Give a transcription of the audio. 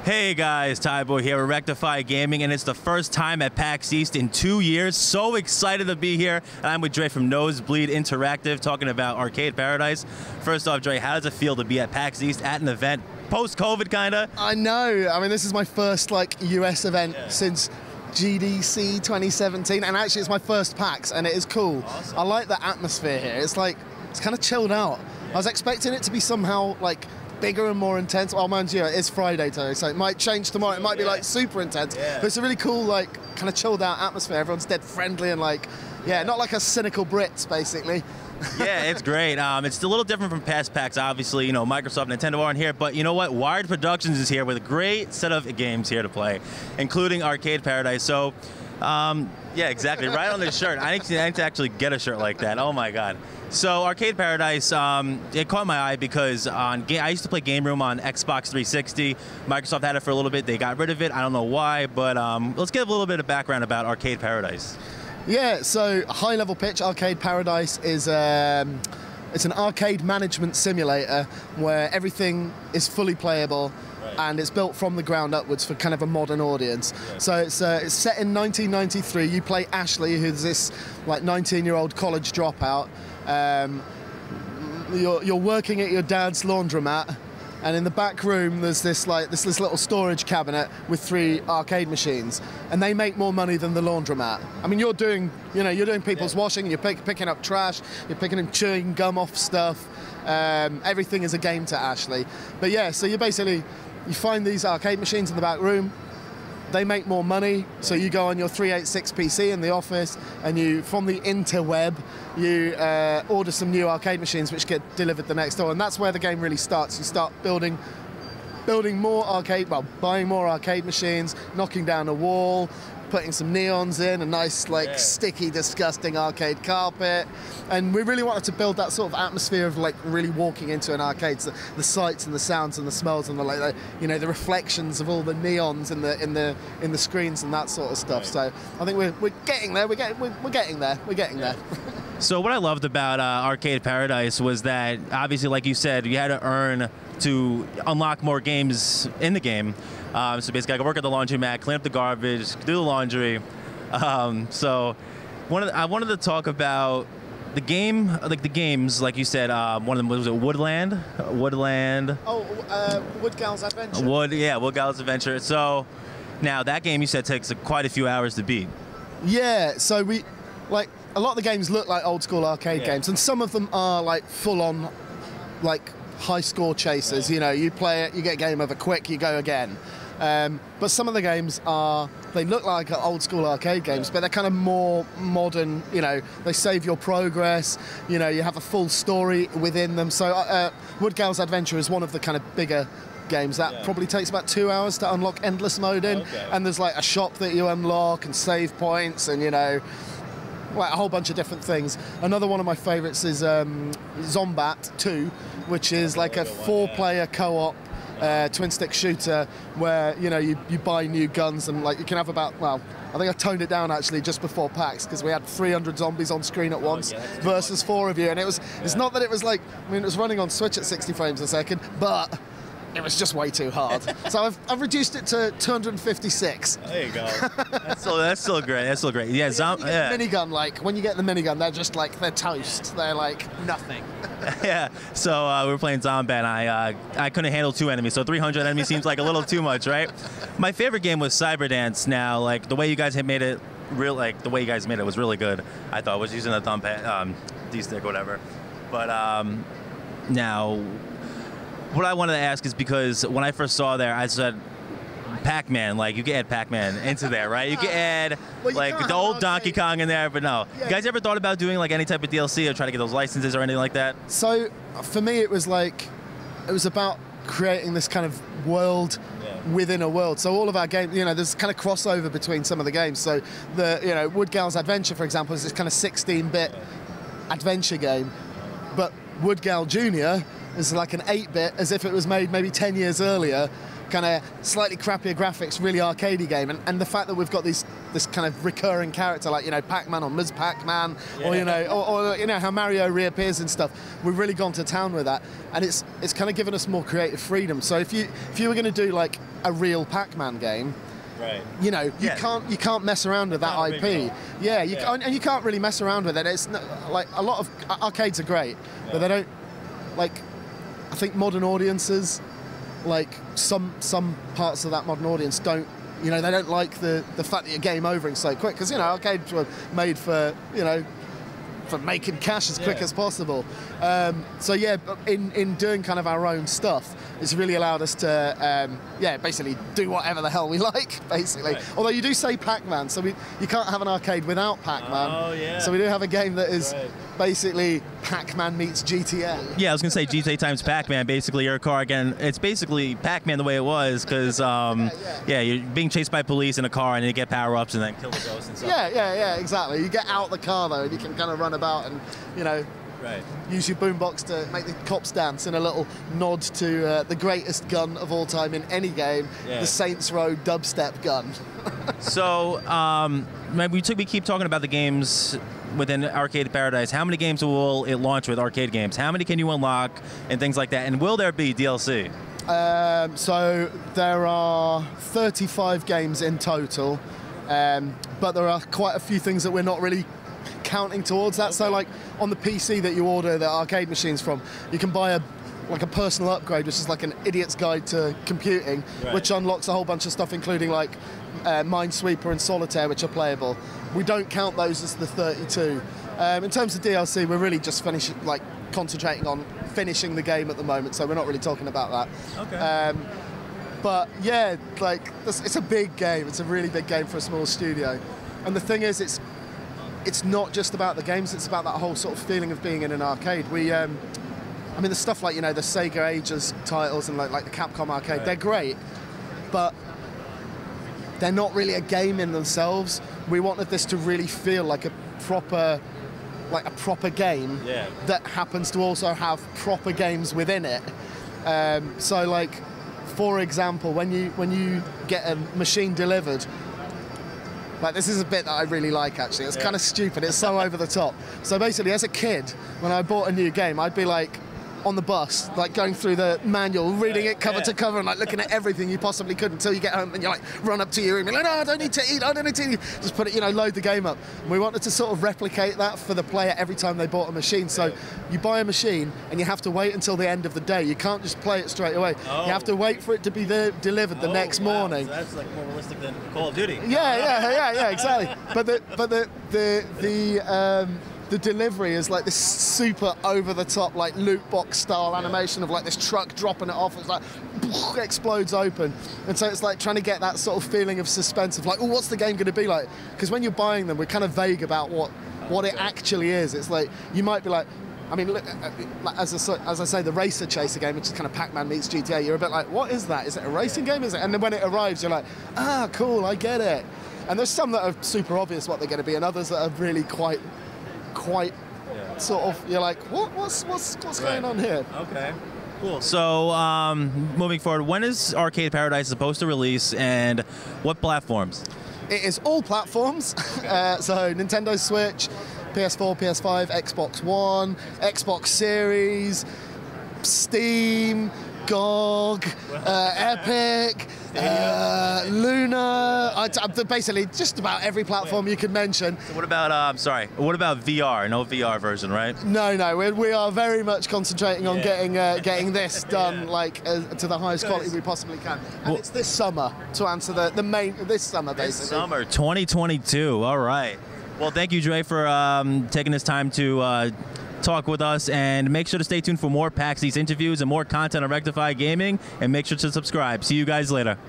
Hey guys, Tyboy here with Rectify Gaming, and it's the first time at PAX East in 2 years. So excited to be here. And I'm with Dre from Nosebleed Interactive, talking about Arcade Paradise. First off, Dre, how does it feel to be at PAX East at an event post-COVID, kinda? I know. I mean, this is my first US event since GDC 2017, and actually it's my first PAX, and it is cool. Awesome. I like the atmosphere here. It's kind of chilled out. I was expecting it to be somehow bigger and more intense. Well, mind you, it is Friday today, so it might change tomorrow. It might be super intense, but it's a really cool, kind of chilled out atmosphere. Everyone's dead friendly and not like a cynical Brits, basically. Yeah, it's great. It's a little different from past PAX, obviously. You know, Microsoft and Nintendo aren't here, but you know what? Wired Productions is here with a great set of games here to play, including Arcade Paradise. So, yeah, exactly. Right on this shirt. I need to actually get a shirt like that. Oh my God. So Arcade Paradise, it caught my eye because I used to play Game Room on Xbox 360. Microsoft had it for a little bit. They got rid of it. I don't know why, but let's give a little bit of background about Arcade Paradise. Yeah, so high-level pitch, Arcade Paradise is it's an arcade management simulator where everything is fully playable. And it's built from the ground upwards for kind of a modern audience. Yeah. So it's set in 1993. You play Ashley, who's this 19-year-old college dropout. You're working at your dad's laundromat, and in the back room there's this little storage cabinet with 3 arcade machines, and they make more money than the laundromat. I mean, you're doing people's washing, you're picking up trash, you're picking and chewing gum off stuff. Everything is a game to Ashley. But yeah, so you find these arcade machines in the back room. They make more money, so you go on your 386 PC in the office, and from the interweb, you order some new arcade machines which get delivered the next door, and that's where the game really starts. You start building more buying more arcade machines, knocking down a wall, putting some neons in, a nice sticky, disgusting arcade carpet, and we really wanted to build that sort of atmosphere of really walking into an arcade. So the sights and the sounds and the smells and the reflections of all the neons in the screens and that sort of stuff. Right. So I think we're getting there. We're getting there. So what I loved about Arcade Paradise was that obviously, like you said, you had to earn to unlock more games in the game. So basically, I could work at the laundromat, clean up the garbage, do the laundry. So I wanted to talk about the game, the games, like you said. One of them was Woodland. Oh, Woodgal's Adventure. Woodgal's Adventure. So now that game you said takes quite a few hours to beat. Yeah. So a lot of the games look like old school arcade games, and some of them are full on high score chasers. You know, you play it, you get game over quick, you go again. But some of the games they look like old school arcade games, but they're kind of more modern. You know, they save your progress. You know, you have a full story within them. So Woodgal's Adventure is one of the kind of bigger games that probably takes about 2 hours to unlock endless mode in. And there's a shop that you unlock and save points, and a whole bunch of different things. Another one of my favorites is Zombat 2, which is a 4-player co-op twin-stick shooter where you buy new guns, and you can have I think I toned it down actually just before PAX because we had 300 zombies on screen at once versus 4 of you, and it's not that it was it was running on Switch at 60 frames a second, but it was just way too hard. So I've reduced it to 256. There you go. That's still great. That's still great. Yeah, minigun, when you get the minigun, they're just they're toast. They're nothing. Yeah. So we were playing Zombat, and I couldn't handle 2 enemies. So 300 enemies seems like a little too much, right? My favorite game was Cyberdance. Now, the way you guys had made it the way you guys made it was really good. I thought. I was using a D-stick or whatever. But now, what I wanted to ask is because when I first saw there, I said, Pac-Man, you can add Pac-Man into there, right? You can add the old Donkey Kong in there, but no. Yeah. You guys ever thought about doing any type of DLC or try to get those licenses or anything like that? So for me, it was about creating this kind of world within a world. So all of our games, there's kind of crossover between some of the games. So the Woodgal's Adventure, for example, is this kind of 16-bit adventure game, but Woodgal Jr. is an 8-bit, as if it was made maybe 10 years earlier, kind of slightly crappier graphics, really arcadey game, and the fact that we've got this kind of recurring character like, you know, Pac-Man or Ms. Pac-Man, or you know, or you know how Mario reappears and stuff. We've really gone to town with that, and it's kind of given us more creative freedom. So if you were going to do like a real Pac-Man game, right, you know, you can't mess around with that IP. Yeah, and you can't really mess around with it. It's not, like, a lot of arcades are great, but they don't, like, I think modern audiences, like some parts of that modern audience don't, you know, they don't like the fact that you're game overing so quick, because, you know, arcades were made for, you know, for making cash as quick as possible. So yeah, in doing kind of our own stuff, it's really allowed us to basically do whatever the hell we like, basically. Right. Although you do say Pac-Man, so you can't have an arcade without Pac-Man. Oh yeah. So we do have a game that is basically Pac-Man meets GTA. Yeah, I was gonna say GTA times Pac-Man. Basically, your car again. It's basically Pac-Man the way it was, because you're being chased by police in a car, and then you get power-ups and then kill the ghosts and stuff. Yeah, exactly. You get out the car though, and you can kind of run about and, you know, use your boombox to make the cops dance in a little nod to the greatest gun of all time in any game, the Saints Row dubstep gun. So, we keep talking about the games within Arcade Paradise. How many games will it launch with arcade games? How many can you unlock and things like that? And will there be DLC? So there are 35 games in total, but there are quite a few things that we're not really counting towards that. So like on the PC that you order the arcade machines from, you can buy a personal upgrade, which is like an idiot's guide to computing, which unlocks a whole bunch of stuff, including like Minesweeper and Solitaire, which are playable. We don't count those as the 32. In terms of DLC, we're really just concentrating on finishing the game at the moment, so we're not really talking about that. Okay. But yeah, like it's a big game. It's a really big game for a small studio. And the thing is, it's not just about the games, it's about that whole sort of feeling of being in an arcade. I mean, the stuff like, you know, the Sega Ages titles and like the Capcom arcade, they're great, but they're not really a game in themselves. We wanted this to really feel like a proper game that happens to also have proper games within it. So like, for example, when you get a machine delivered, like, this is a bit that I really like, actually. It's kind of stupid. It's so over the top. So basically, as a kid, when I bought a new game, I'd be like on the bus, like going through the manual, reading it cover to cover, and like looking at everything you possibly could until you get home and you like run up to your room and you're like, no, I don't need to eat, I don't need to eat. Just put it, you know, load the game up. And we wanted to sort of replicate that for the player every time they bought a machine. So you buy a machine and you have to wait until the end of the day. You can't just play it straight away. You have to wait for it to be delivered the next morning. So that's like more realistic than Call of Duty. Yeah, exactly. But the delivery is like this super over-the-top, like loot box style animation of like this truck dropping it off. It's like explodes open, and so it's like trying to get that sort of feeling of suspense of like, oh, what's the game going to be like? Because when you're buying them, we're kind of vague about what it actually is. It's like you might be like, I mean, look, as I say, the Racer Chaser game, which is kind of Pac-Man meets GTA. You're a bit like, what is that? Is it a racing game? Is it? And then when it arrives, you're like, ah, cool, I get it. And there's some that are super obvious what they're going to be, and others that are really quite sort of, you're like, what's going on here? Okay, cool. So moving forward, when is Arcade Paradise supposed to release, and what platforms? It is all platforms. So Nintendo Switch, PS4, PS5, Xbox One, Xbox Series, Steam, GOG, Epic, Luna, basically just about every platform you could mention. So what about, what about VR? No VR version, right? No, we are very much concentrating on getting this done to the highest quality we possibly can. And it's this summer, to answer the main, this summer basically. This summer, 2022, all right. Well, thank you, Dre, for taking this time to talk with us, and make sure to stay tuned for more PAX East interviews and more content on Rectify Gaming, and make sure to subscribe. See you guys later.